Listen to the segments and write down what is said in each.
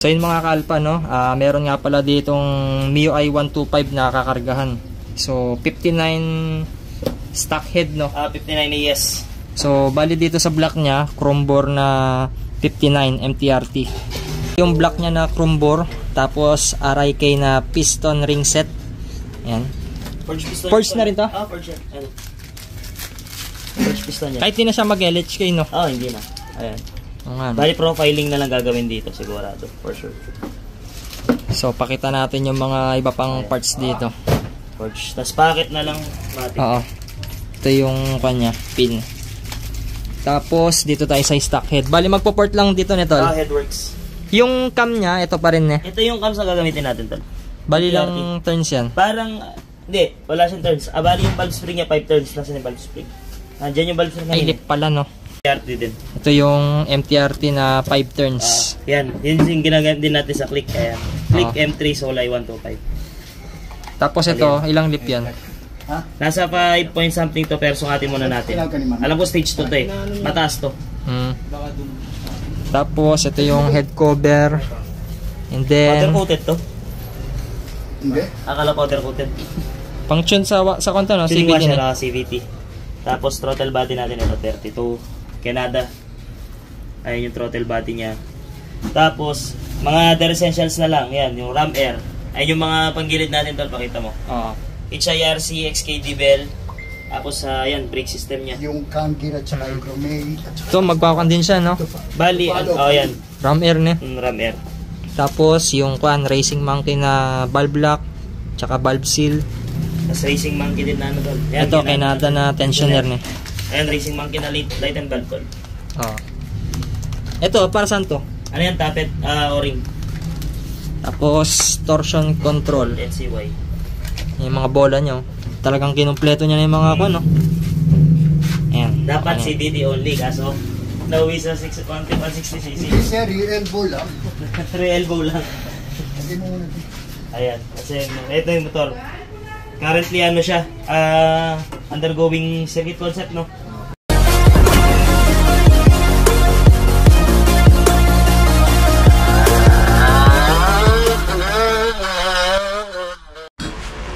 So yun mga kalpa, no, meron nga pala ditong MIUI 125 na kakargahan. So 59 stock head, no? 59 AS. So bali dito sa block niya, chrome bore na 59 MTRT. Yung block niya na chrome bore, tapos RIK na piston ring set. Ayan. Forged na rin to? Forged. Ano? Forged piston yan. Kahit di na siya mag-LHK, no? Hindi na. Ayan. Bali profiling na lang gagawin dito sigurado, for sure. So pakita natin yung mga iba pang parts dito. Forge. Tas packet na lang matik. Oo. Ito yung kanya, pin. Tapos dito tayo sa stock head. Bali magpo-port lang dito nito. Headworks. Yung cam niya, ito pa rin eh. Ito yung cam sa gagamitin natin tol. Bali lang turns yan. Parang hindi, wala siyang turns. Bali yung valve spring niya 5 turns, nasa yung valve spring. Nandiyan yung valve spring Ay, lip pala, no? MTRT din. Ito yung MTRT na 5 turns. Yan, yun yung ginagamit din natin sa click. Ayan. Click M3 Solay 125. Tapos ito, ilang lip yan? Nasa 5 point something to, pero sungatin muna natin. Alam ko stage 2 to eh. Mataas to. Tapos ito yung head cover. And then powder coated to? Hindi. Akala powder coated. Pang tune sa konto, no? CVT na CVT. Tapos throttle body natin ito 32 Canada. Ayun yung throttle body niya. Tapos mga other essentials na lang. Yan, yung ram air. Ayun yung mga panggilid natin tol, pakita mo. HIRC, XKD bell. Tapos yan, brake system niya. Yung Kangir at saka yung Chromate at saka... Ito, magpakan din siya, no? Bali, yan. Ram air ne. Ram air. Tapos yung Racing Monkey na valve lock, tsaka valve seal. Tapos Racing Monkey din na ano tol. Yan, ito, Canada na tensioner ne. Ayan, Racing Monkey na light and valve tol. Ito, para saan to? Ano yan, tappet, o-ring. Tapos, torsion control. NCY. Yung mga bola nyo. Talagang kinumpleto niya na yung mga no? Ayan. Dapat CVT only, kaso nauwi sa 160cc. Sir, yung elbow lang. 3 elbow lang. Ayan, kasi ito yung motor. Currently ano siya, undergoing circuit concept, no?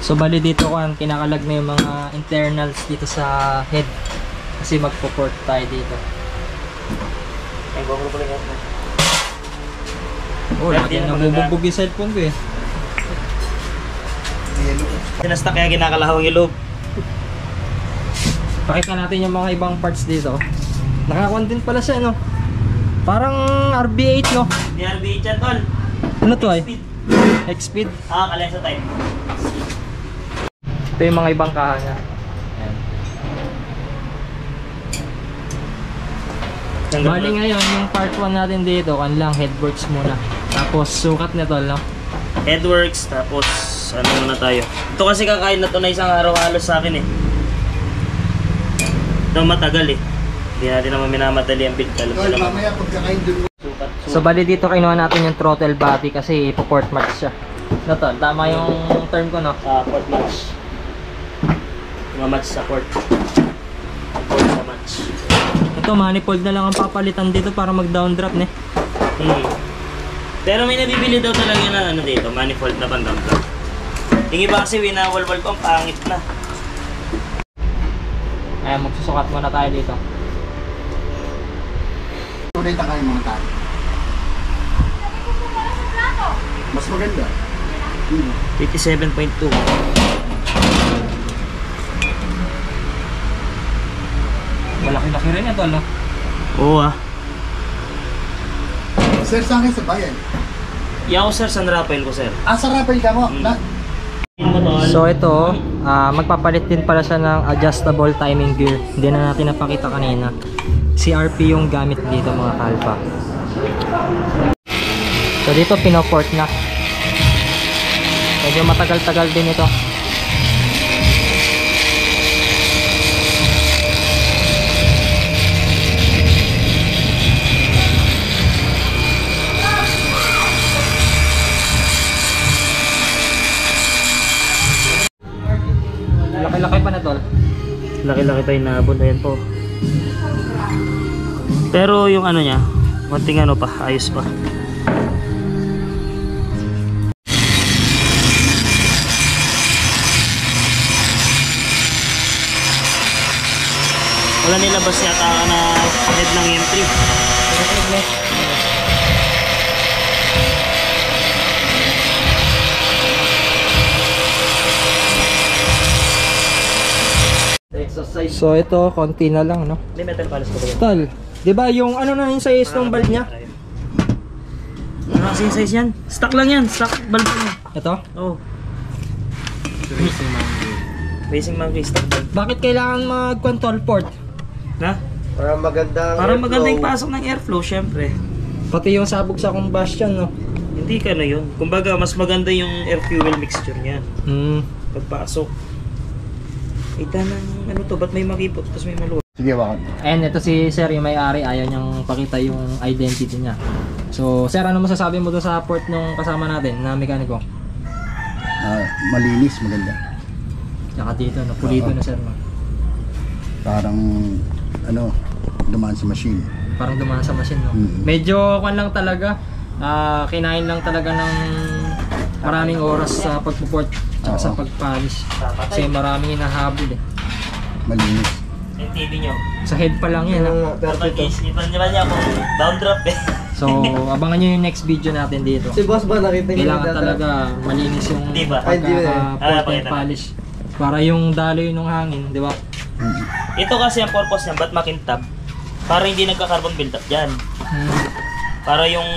So bali dito kinakalag na yung mga internals dito sa head kasi magpo-port tayo dito. Ay, gogol ko lang yan. Lagi nabubugbog yung cellphone ko eh. Sinasta kaya kinakalahawang yung loob. Pakita natin yung mga ibang parts dito. Naka-content pala siya, no? Parang RB8, no? Di RB8 yan, tol. Ano to ay? X-Speed? Kalesa type. Ito yung mga ibang kaha niya. Ayan. Bali ngayon, yung part 1 natin dito, kanilang headworks muna. Tapos sukat nito, no? Headworks, tapos ano muna tayo. Ito kasi kakain na to na isang araw halos sa akin eh. Ito matagal eh. Hindi natin naman minamadali ang build. Tol, mamaya pagkakain dun. So bali dito kinuha natin yung throttle body kasi ipo-port match siya. No, tol? Tama yung term ko, no? Port match. Mamatch sa port. Port sa match. Ito, manifold na lang ang papalitan dito para mag-down drop, ne? Pero may nabibili daw talaga na ano dito, manifold na pang down drop. Yung iba kasi winawalwal ko, ang pangit na. Ayan, magsusukat muna tayo dito. Tunay tayo mga tayo. Mas maganda. 57.2. Malaki-laki rin ito, no? Oo Sir, sa akin sa bayan. Yaw sir, San Rafael ko sir. Sa Rafael ka mo? So ito, magpapalit din pala siya ng adjustable timing gear. Hindi na natin napakita kanina. CRP yung gamit dito mga kalpa. So dito pinoport na. Medyo matagal-tagal din ito. Laki-laki pa na tol. Laki-laki pa yung naabot. Ayan po. Pero yung ano niya, konting ano pa, ayos pa. Wala nilabas yata na head ng M3. So ito, konti na lang, no? Hindi, metal polish ko ba yan? Tal, di ba yung ano na yung size ng valve niya? Ano kasi yung size yan? Stock lang yan, stock valve niya. Ito? Oo. Racing monkey stock valve. Bakit kailangan mag-control port? Na? Para maganda Para maganda yung pasok ng airflow, syempre. Pati yung sabog sa combustion, no? Hindi ka na yun. Kumbaga, mas maganda yung air-fuel mixture niya. Pagpasok. Ita ng ano to, ba't may makipot tapos may maluwag? Sige, wakan. And ito si Sir, yung may-ari, ayaw niyang pakita yung identity niya. So, Sir, ano masasabi mo doon sa port nung kasama natin na mekaniko? Malinis, maganda. Tsaka dito, no? Pulido na, Sir, no? Parang, ano, dumaan sa machine. Parang dumaan sa machine, no? Medyo kwan lang talaga, kinain lang talaga ng maraming oras sa pagpuport at sa pagpalis. Kasi maraming hinahabol eh. Malinis. Yung TV nyo. Sa head pa lang yan, ha? Dapat isipan nyo ba niya kung downdraft eh. So, abangan nyo yung next video natin dito. Si boss ba nakita niyo? Kailangan talaga malinis yung Di ba? pagkaka-port and polish. Para yung daloy ng hangin, di ba? Ito kasi ang purpose niya, ba't makintab? Para hindi nagka-carbon buildup dyan. Para yung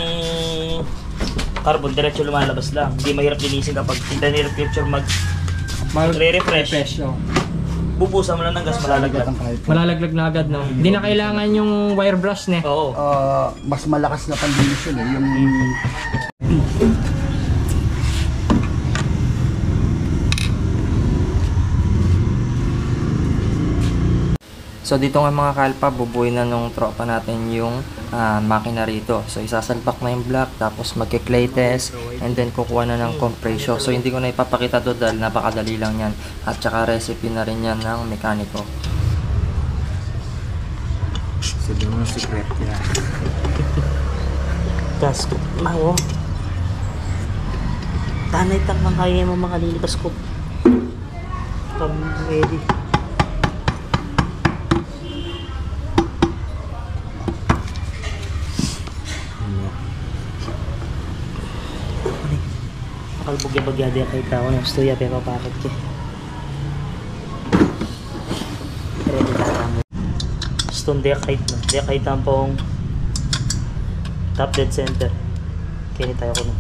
carbon diretso lumalabas lang. Hindi mahirap linisin kapag in the near future mag-re-refresh. Oh. Bubusan mo lang ng gas, malalaglag. Malalaglag na agad, no? Hindi na kailangan yung wire brush, ne? Oo. Mas malakas na pandinis yun eh. Yung... So dito nga mga kalpa, bubuin na nung tropa natin yung makina rito. So isasalpak na yung block, tapos magke-clay test, and then kukuha na ng compression. So hindi ko na ipapakita to dahil napakadali lang yan. At saka recipe na rin yan ng mekaniko. So yung secret yan. Gas ko. Maho. Tanay tak ng kaya mo makalilipas ko. Ready. Kalbog-bagya kay tao ng stuya pero bakit ke? Ready na kami. Stone decite na. Decite ang pong top dead center. Kini tayo ko nun.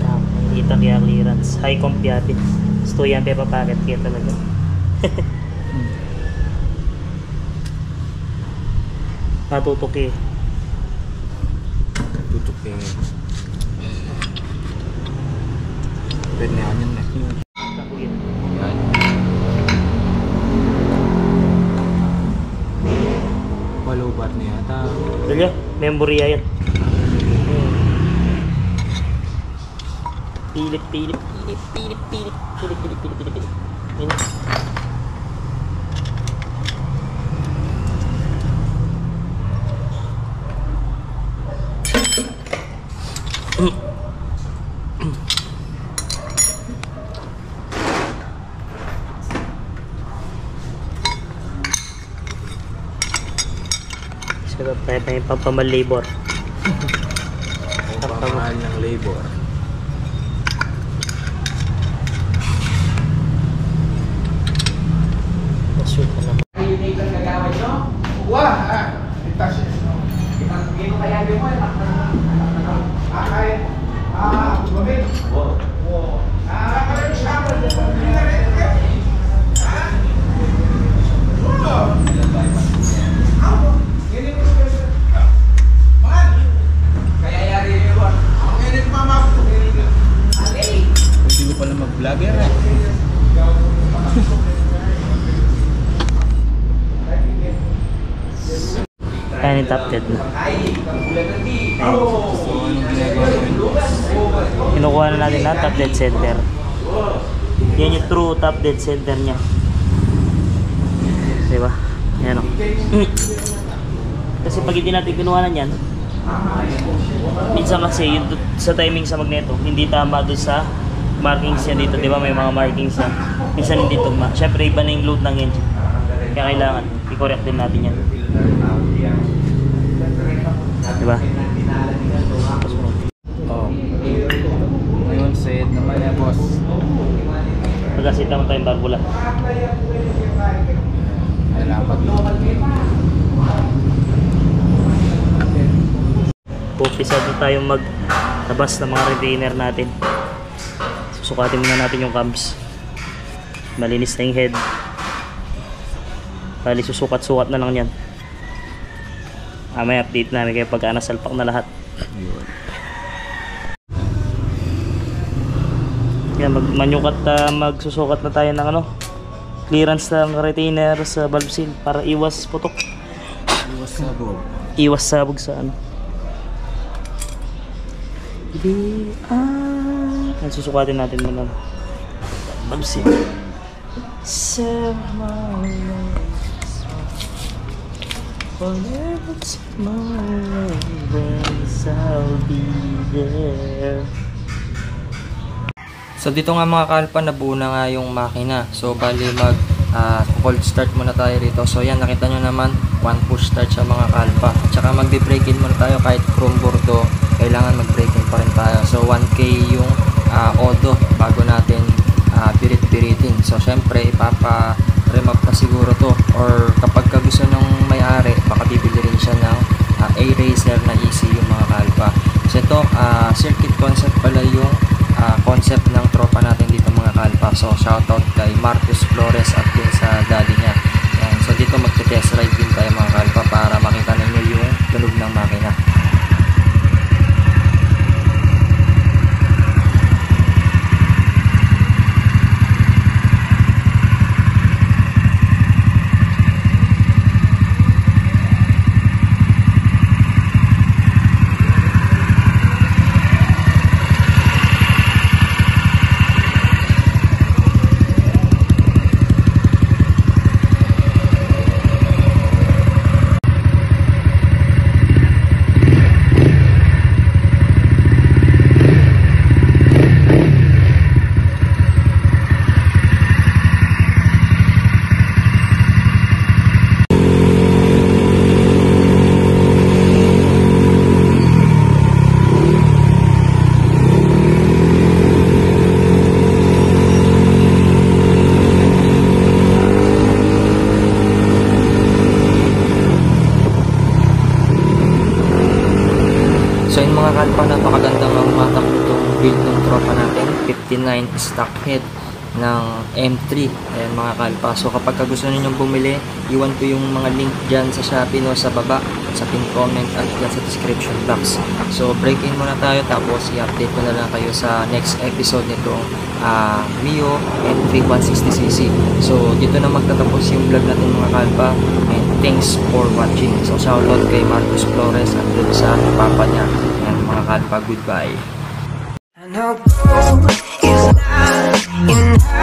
Nakikita kaya clearance. High comp yapit. Stuya pero bakit kaya talaga. Natutok eh. Tutok eh. Pwede na yan na. Yan. Walubat na yata. Dali, memory yan. Pilit. Yan. So, tayo pa yung pampamal labor. Ang pamahal ng labor. Shoot na naman. Pwede ko pala mag-vlogger eh. Kaya ni top dead na. Kinukuha na natin na top dead center. Yan yung true top dead center niya. Diba? Yan o. Kasi pag hindi natin kinuha na yan, Minsan kasi yung sa timing sa magneto, hindi tama doon sa markings niya dito, di ba? May mga markings na minsan hindi tuma. Syempre iba na yung load ng engine. Kaya kailangan i-correct din natin yan. Di ba? Oh. Ngayon, sayad naman yan, boss. Pagkasita mo tayong barbula. Kailangan Umpisa na tayong magtabas ng mga retainer natin. Susukatin muna natin yung cams. Malinis na yung head. Bali susukat-sukat na lang yan. May update namin kayo pagka nasalpak na lahat. Yan, magsusukat na tayo ng clearance ng retainer sa valve seal para iwas putok. Iwas sabog. Iwas sabog sa susukatin natin muna valve seal. Whenever tomorrow brings, I'll be there. So dito nga mga kalpa, nabuo na nga yung makina. So bali cold start muna tayo rito. So yan, nakita nyo naman, one push start sa mga kalpa. At saka magbe-break in muna tayo kahit chrome board to, kailangan mag-break in pa rin tayo. So 1K yung auto bago natin birit-biritin. So syempre ipapa-remap na siguro to, or kapag gusto ng may-ari, baka bibili rin siya ng A-Racer na easy yung mga kalpa. So ito, circuit concept pala yung concept ng tropa natin dito mga kalpa. So shoutout kay Marcus Flores at din sa daddy niya. Yan. So dito magte-test ride din tayo mga kalpa para makita ninyo yung tunog ng makina. So yun mga kalpa, napakagandang matak itong build ng tropa natin, 59 stock head ng M3. Ayan mga kalpa. So kapag gusto ninyong bumili, iwan ko yung mga link dyan sa Shopee no, sa baba, sa pin comment at dyan sa description box. So break in muna tayo, tapos i-update ko na lang kayo sa next episode nitong Mio M3 160cc. So dito na magtatapos yung vlog natin mga kalpa, and thanks for watching. So shoutout kay Marcus Flores at dun sa papa niya. Ayan mga kalpa, goodbye. And how gold is not enough.